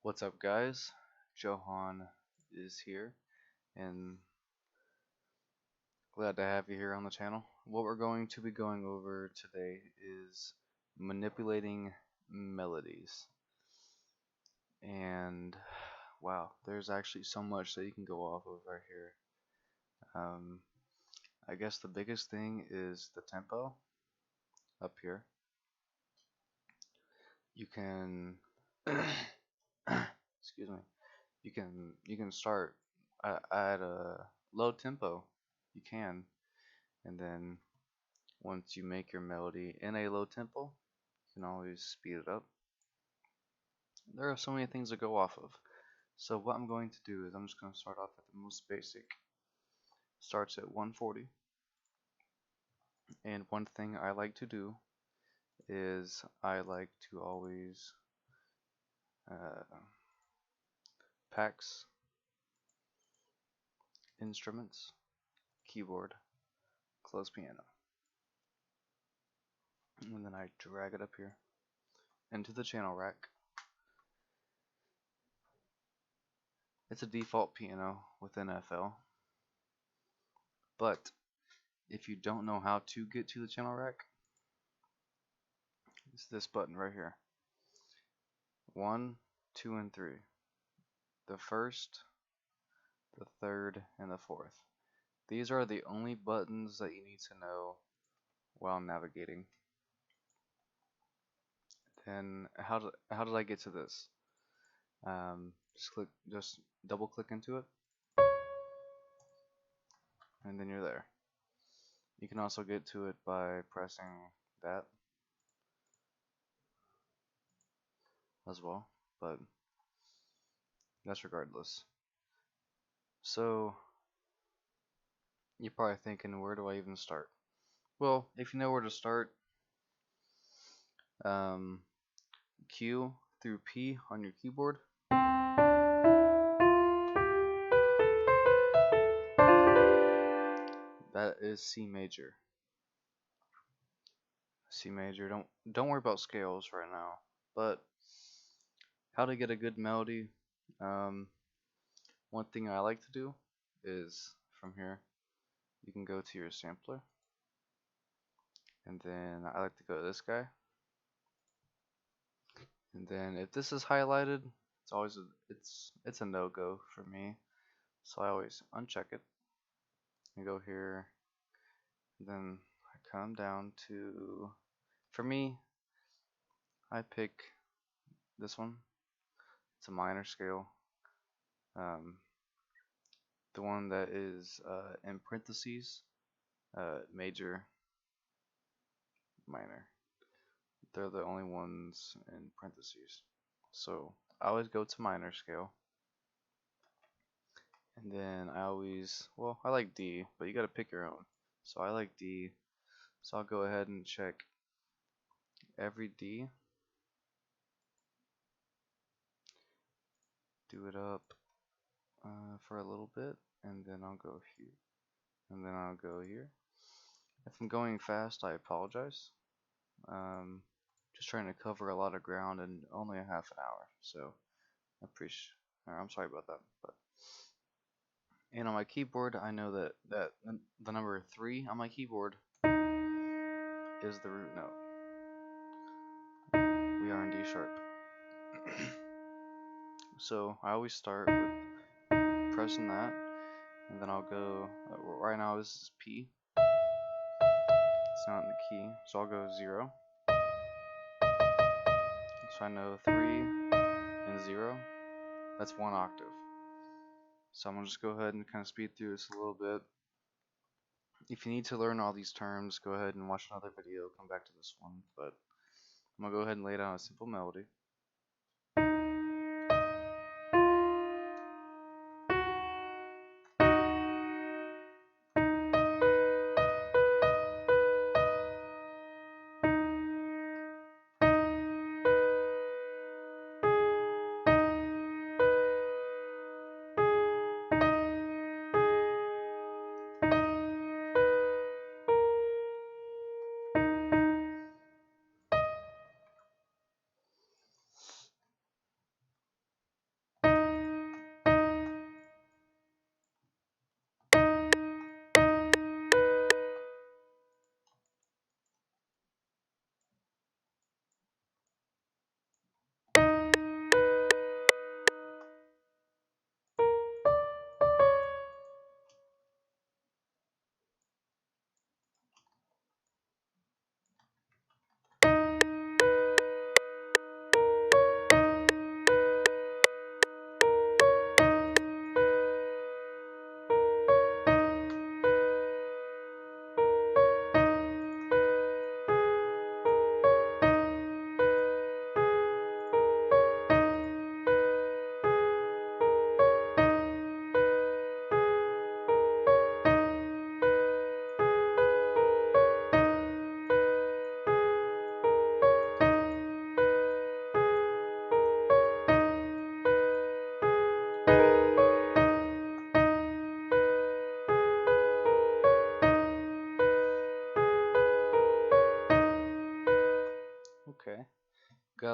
What's up, guys? Johan is here, and glad to have you here on the channel. What we're going to be going over today is manipulating melodies. And wow, there's actually so much that you can go off of right here. I guess the biggest thing is the tempo up here. You can, excuse me, you can start at a low tempo. You can, and then once you make your melody in a low tempo, you can always speed it up. There are so many things to go off of. So what I'm going to do is I'm just going to start off at the most basic. Starts at 140. And one thing I like to do is I like to always packs, instruments, keyboard, close piano. And then I drag it up here into the channel rack. It's a default piano within FL, but if you don't know how to get to the channel rack, it's this button right here. 1, 2, and 3. The first, the third, and the fourth. These are the only buttons that you need to know while navigating. Then how did I get to this? Just double click into it, and then you're there. You can also get to it by pressing that as well, but that's regardless. So you're probably thinking, where do I even start? Well, if you know where to start, Q through P on your keyboard. That is C major. C major. Don't worry about scales right now. But how to get a good melody? One thing I like to do is from here, you can go to your sampler, and then I like to go to this guy. And then if this is highlighted, it's always it's a no-go for me. So I always uncheck it and go here. And then I come down to, for me, I pick this one. It's a minor scale. The one that is in parentheses, major, minor. They're the only ones in parentheses. So I always go to minor scale. And then I like D, but you gotta pick your own. So I like D, so I'll go ahead and check every D, do it up for a little bit, and then I'll go here, and then I'll go here. If I'm going fast, I apologize. Just trying to cover a lot of ground in only a half an hour, so I'm sorry about that. And on my keyboard, I know that the number 3 on my keyboard is the root note. We are in D sharp. So I always start with pressing that, and then I'll go, right now this is P, it's not in the key, so I'll go 0. So I know 3 and 0, that's 1 octave. So I'm going to just go ahead and kind of speed through this a little bit. If you need to learn all these terms, go ahead and watch another video, come back to this one, but I'm going to go ahead and lay down a simple melody.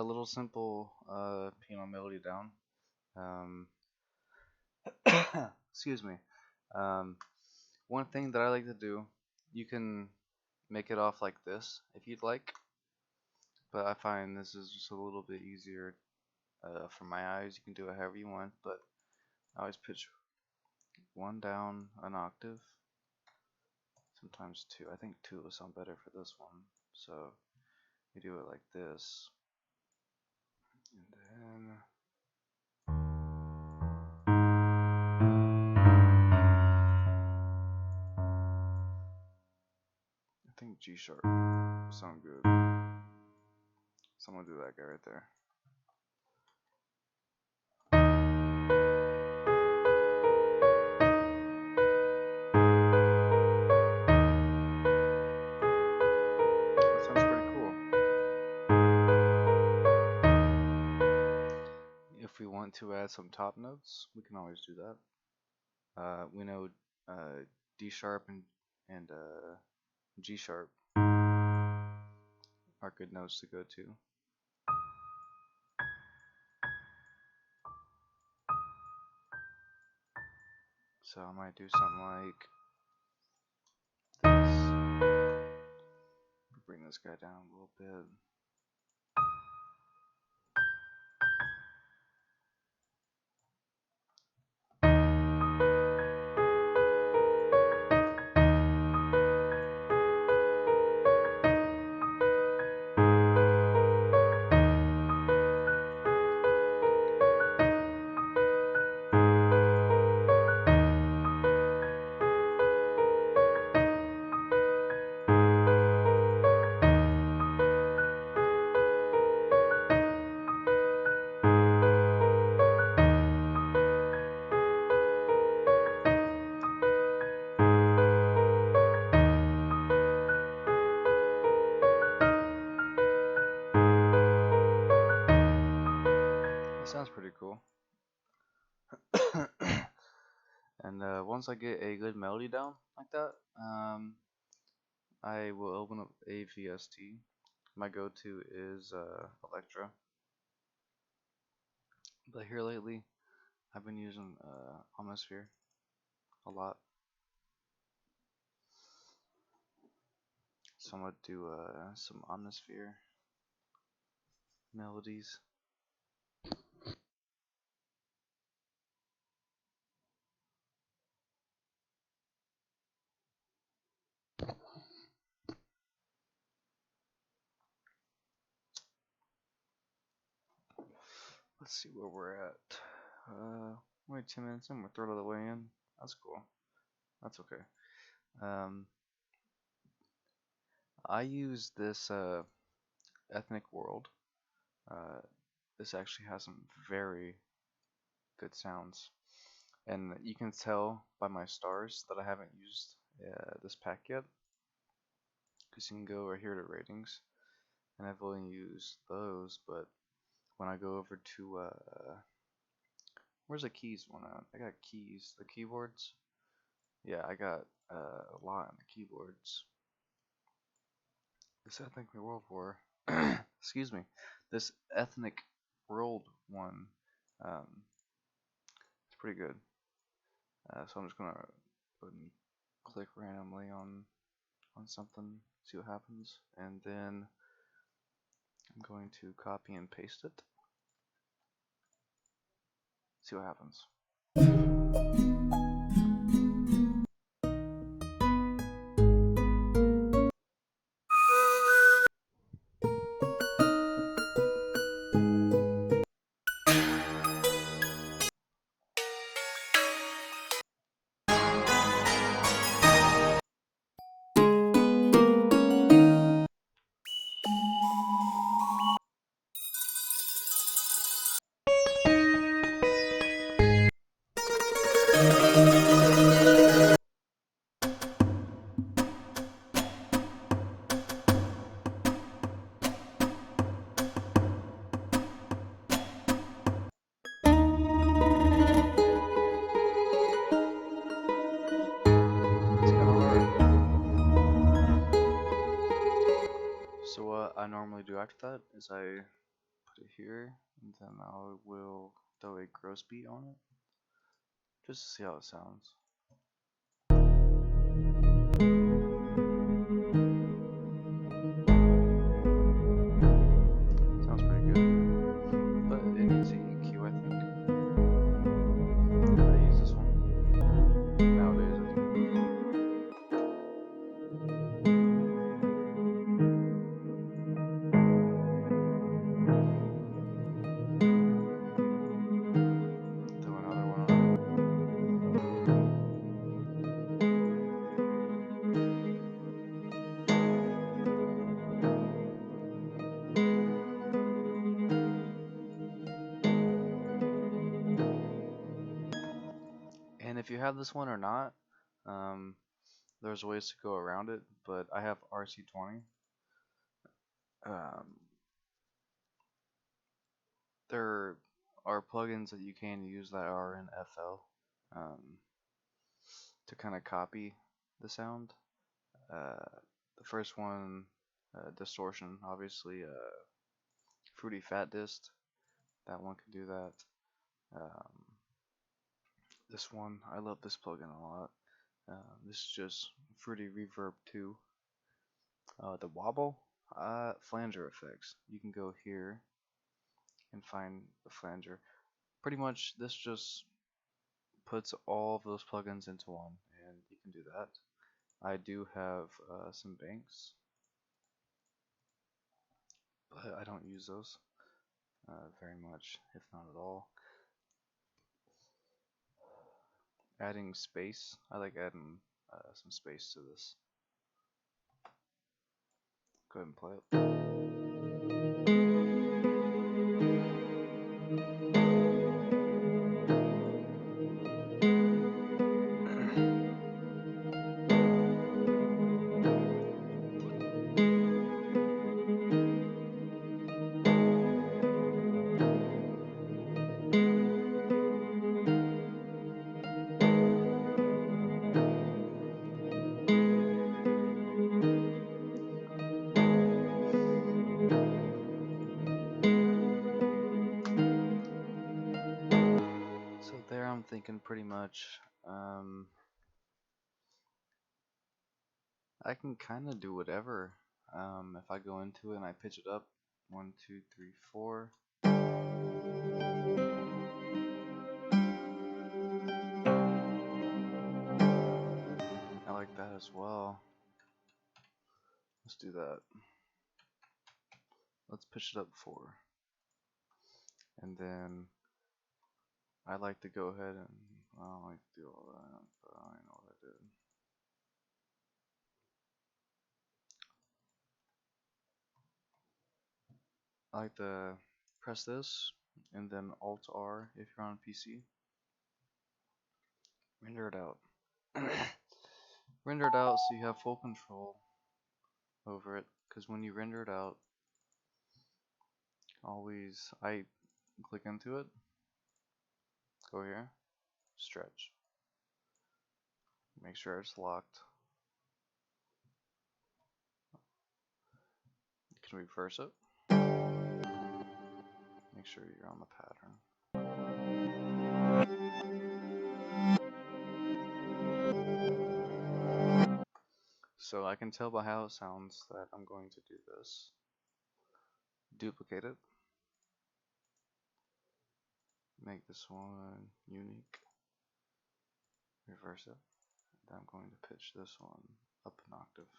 a little simple piano melody down. Um, excuse me. Um, One thing that I like to do, you can make it off like this if you'd like, but I find this is just a little bit easier for my eyes. You can do it however you want, but I always pitch one down an octave, sometimes two. I think two will sound better for this one, so you do it like this, and then I think G sharp will sound good. So I'm gonna do that guy right there. That sounds pretty cool. If we want to add some top notes, we can always do that. We know D sharp and G sharp are good notes to go to. So I might do something like this. Bring this guy down a little bit. Sounds pretty cool. And once I get a good melody down like that, I will open up a VST. My go-to is Electra, but here lately I've been using Atmosphere a lot. So I'm gonna do some Atmosphere melodies. Let's see where we're at. Wait 10 minutes in, we're a third of the way in. That's cool. That's okay. I use this Ethnic World. This actually has some very good sounds, and you can tell by my stars that I haven't used this pack yet, because you can go right here to ratings, and I've only used those. But when I go over to where's the keys one at? I got keys, the keyboards. Yeah, I got a lot on the keyboards. This Ethnic World War, excuse me, this Ethnic World one, it's pretty good. So I'm just gonna go ahead and click randomly on something, see what happens, and then I'm going to copy and paste it. See what happens. So what I normally do after that is I put to here, and then I will throw a gross beat on it, just to see how it sounds. Sounds pretty good, but it needs an EQ, I think. I use this one nowadays, I think. Throw another one on. And if you have this one or not, there's ways to go around it, but I have RC20. There are plugins that you can use that are in FL to kind of copy the sound. The first one, distortion, obviously. Fruity Fat Dist, that one can do that. This one, I love this plugin a lot. This is just Fruity Reverb 2. The wobble, flanger effects. You can go here and find the flanger. Pretty much, this just puts all of those plugins into one, and you can do that. I do have some banks, but I don't use those very much, if not at all. Adding space, I like adding some space to this. Go ahead and play it. So there I'm thinking pretty much, I can kind of do whatever. If I go into it and I pitch it up, 1, 2, 3, 4. I like that as well. Let's do that. Let's pitch it up 4. And then I like to go ahead and, I don't like to do all that, but I know what I did. I like to press this and then Alt R if you're on PC. Render it out. Render it out so you have full control over it, because when you render it out, always, I click into it, go here, stretch, make sure it's locked. You can reverse it, make sure you're on the pattern. So I can tell by how it sounds that I'm going to do this. Duplicate it, make this one unique, reverse it, then I'm going to pitch this one up an octave,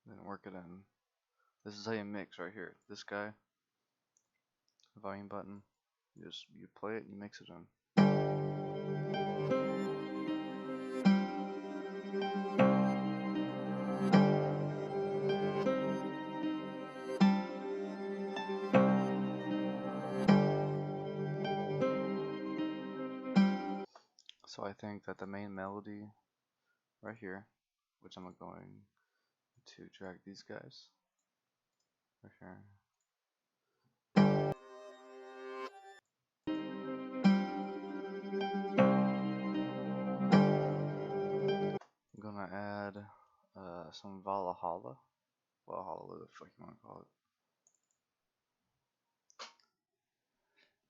then work it in. This is how you mix right here. This guy, volume button, you play it and you mix it in. So I think that the main melody right here, which I'm going to drag these guys right here. I'm gonna add some Valhalla, whatever the fuck you wanna call it.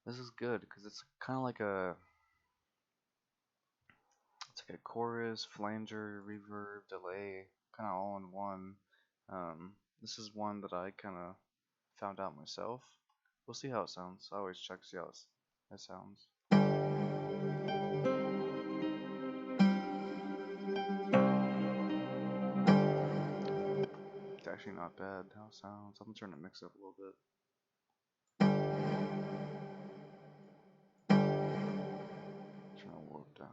This is good because it's kind of like it's like a chorus, flanger, reverb, delay, kind of all in one. This is one that I kind of found out myself. We'll see how it sounds. I always check to see how it sounds. It's actually not bad how it sounds. I'm trying to mix it up a little bit. Turn the warp down.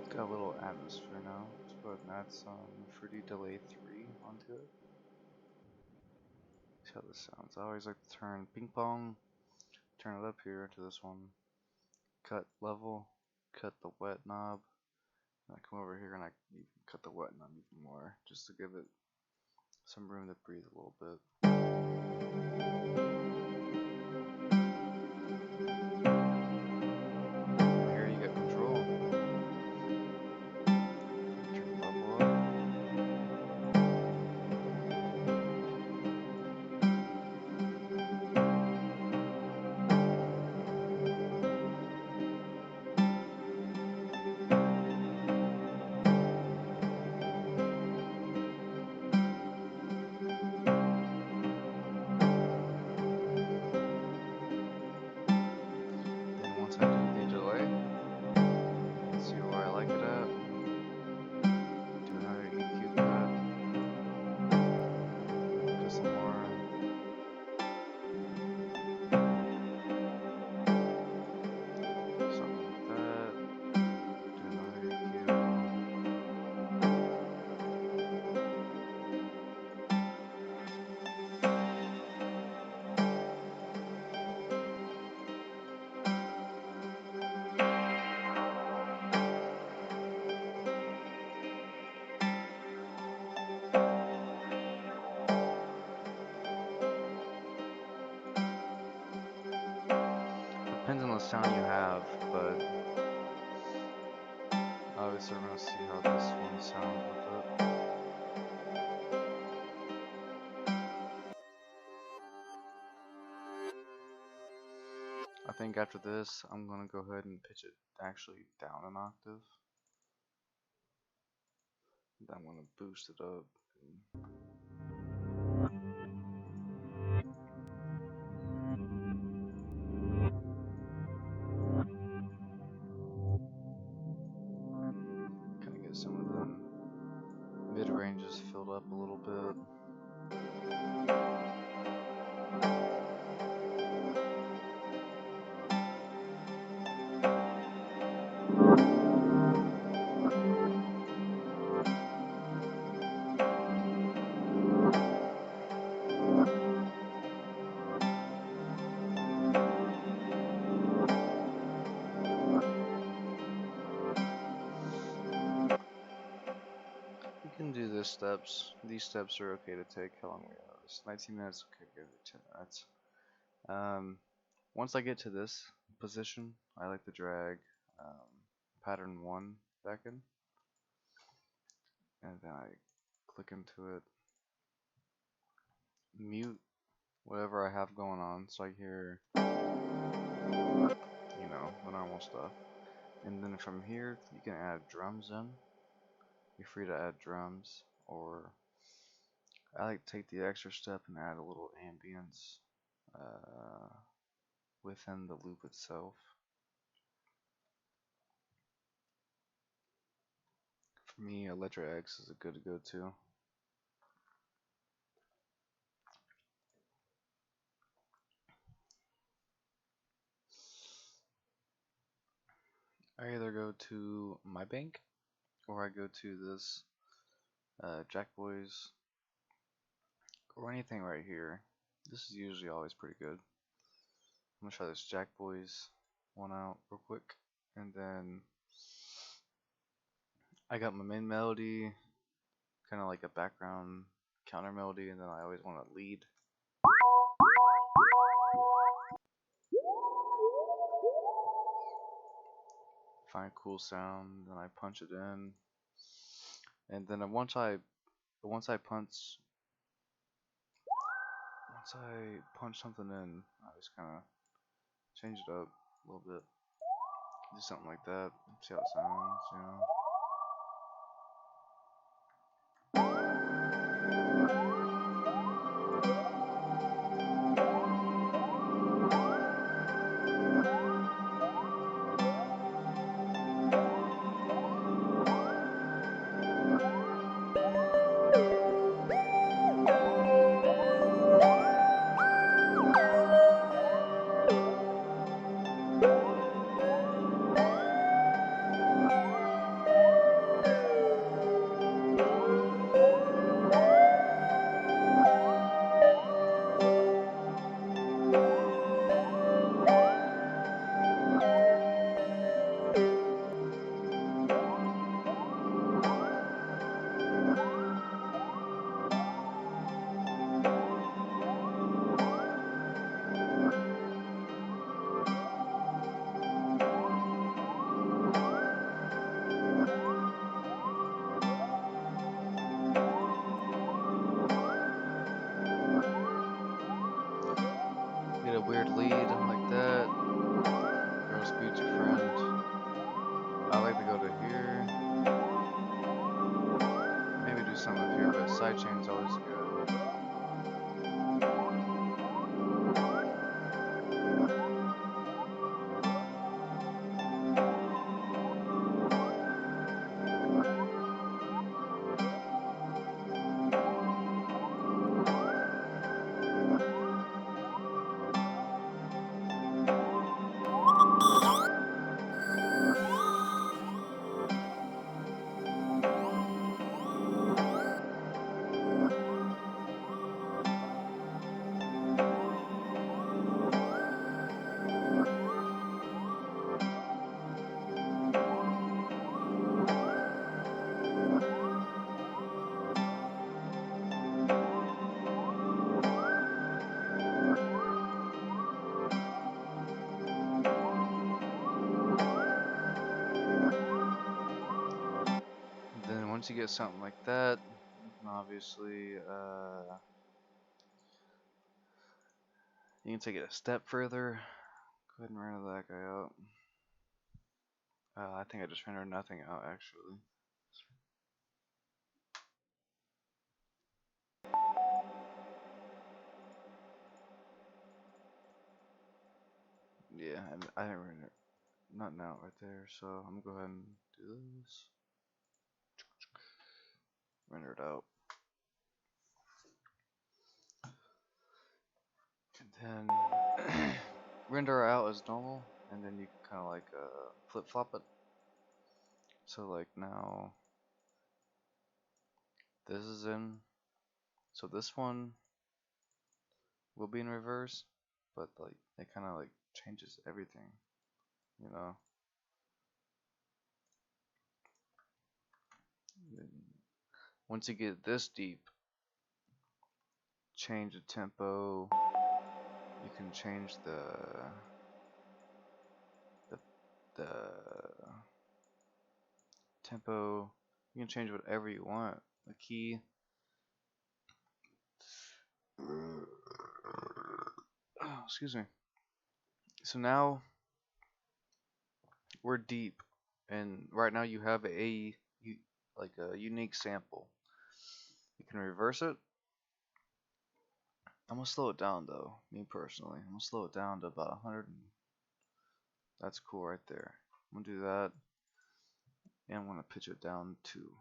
Got a little atmosphere now. Let's go ahead and add some fruity delay 3 onto it. See how this sounds. I always like to turn ping pong, turn it up here to this one, cut level, cut the wet knob, and I come over here and I even cut the wet knob even more, just to give it some room to breathe a little bit. Here you get control. Turn the level up. Once I do the delay, let's see where I like it at. Do another EQ cut. Cut some more. Something like that. Do another EQ. Depends on the sound you have, but obviously we're gonna see how this one sounds with it. I think after this, I'm gonna go ahead and pitch it actually down an octave. Then I'm gonna boost it up. Kind of get some of them mid ranges filled up a little bit. We can do these steps. These steps are okay to take. How long we have? It's 19 minutes. Okay, give it 10 minutes. Once I get to this position, I like to drag pattern 1 back in, and then I click into it, mute whatever I have going on, so I hear, you know, the normal stuff. And then from here, you can add drums in. You're free to add drums, or I like to take the extra step and add a little ambience within the loop itself. For me, Electra X is a good go-to. I either go to my bank or I go to this Jack Boys or anything right here. This is usually always pretty good. I'm gonna try this Jack Boys one out real quick, and then I got my main melody, kind of like a background counter melody, and then I always want to lead Find cool sound, then I punch it in, and then once I punch something in, I just kind of change it up a little bit, do something like that, see how it sounds, you know. Get a weird lead like that. Johawnsbeats your friend. I like to go to here. Maybe do something up here, but sidechain's always good. Then once you get something like that, you can obviously you can take it a step further. Go ahead and render that guy out. I think I just rendered nothing out actually. Yeah, I didn't render nothing out right there, so I'm gonna go ahead and do this. Render it out. And then render out as normal, and then you can kind of like flip flop it. So like now this is in, so this one will be in reverse, but like it kind of like changes everything, you know. And once you get this deep, change the tempo. You can change the tempo. You can change whatever you want. The key. Oh, excuse me. So now we're deep, and right now you have like a unique sample. You can reverse it. I'm gonna slow it down though. Me personally, I'm gonna slow it down to about 100. That's cool right there. I'm gonna do that, and I'm gonna pitch it down to.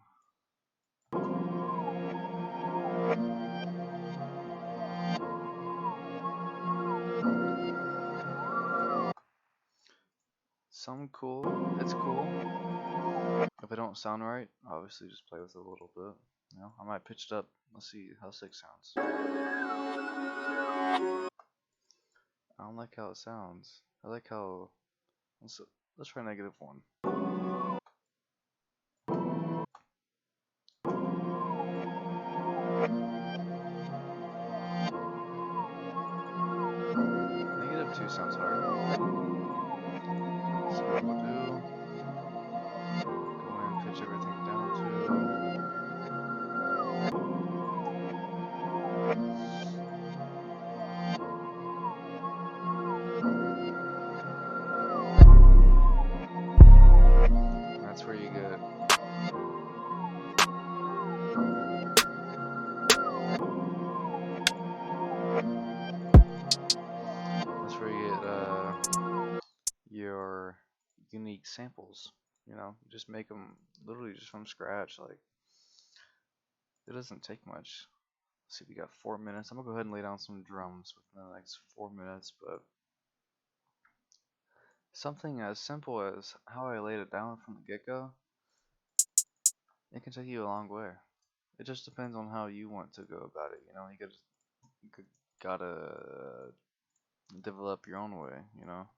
Something cool. It's cool. If it don't sound right, obviously just play with it a little bit. You know, I might pitch it up. Let's see how sick sounds. I don't like how it sounds. I like how. Let's try -1. sounds hard. So what we'll do, go in, pitch everything down to. And that's where you get your unique samples. You know, you just make them literally just from scratch. Like, it doesn't take much. Let's see, we got 4 minutes. I'm gonna go ahead and lay down some drums within the next 4 minutes, but something as simple as how I laid it down from the get-go, it can take you a long way. It just depends on how you want to go about it. You know, you gotta develop your own way. You know.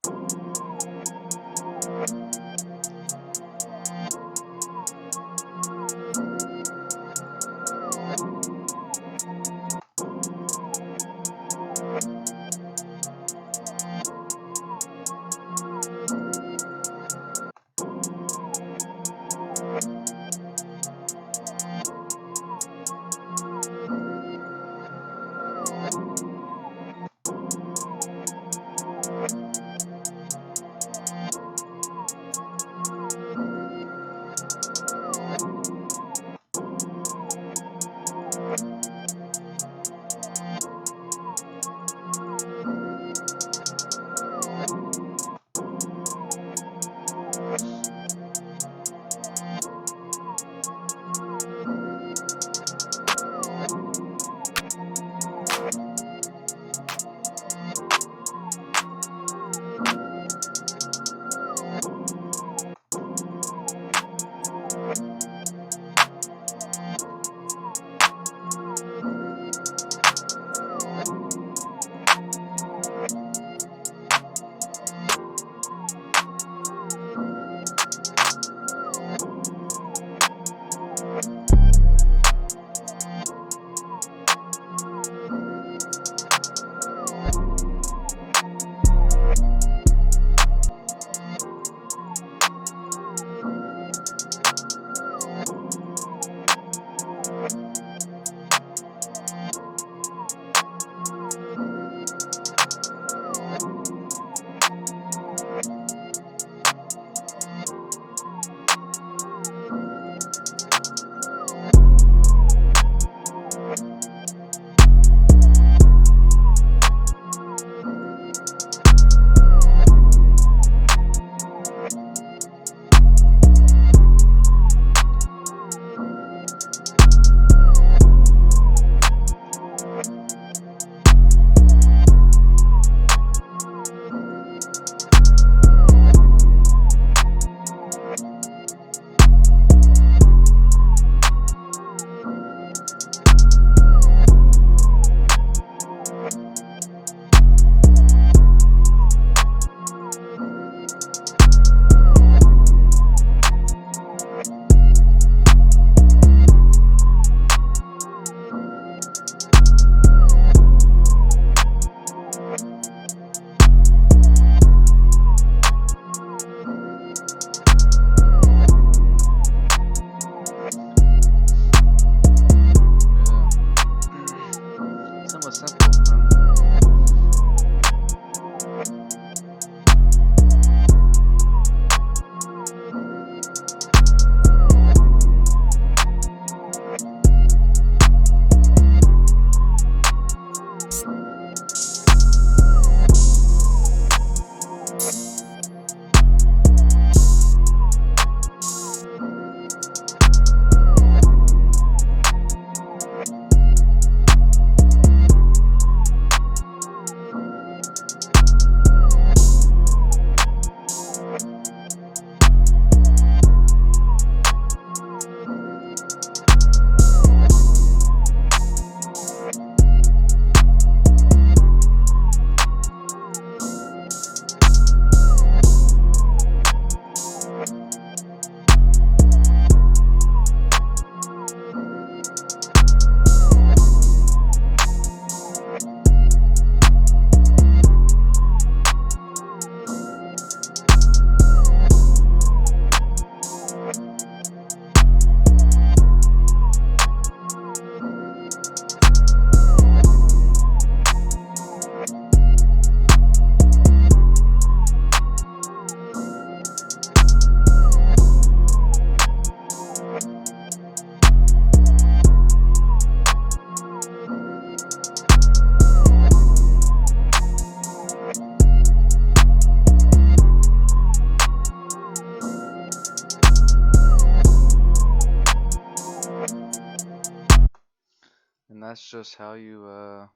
that's just how you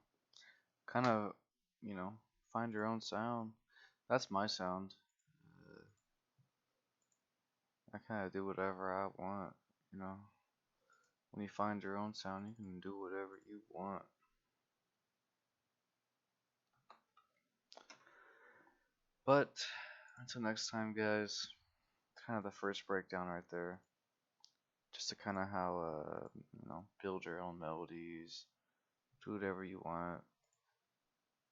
kind of, you know, find your own sound. That's my sound. I kind of do whatever I want, you know. When you find your own sound, you can do whatever you want. But until next time, guys, kind of the first breakdown right there. Just to kind of how, build your own melodies, do whatever you want.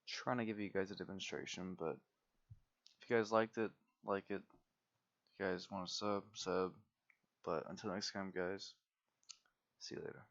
Trying to give you guys a demonstration, but if you guys liked it, like it. If you guys want to sub. But until next time, guys, see you later.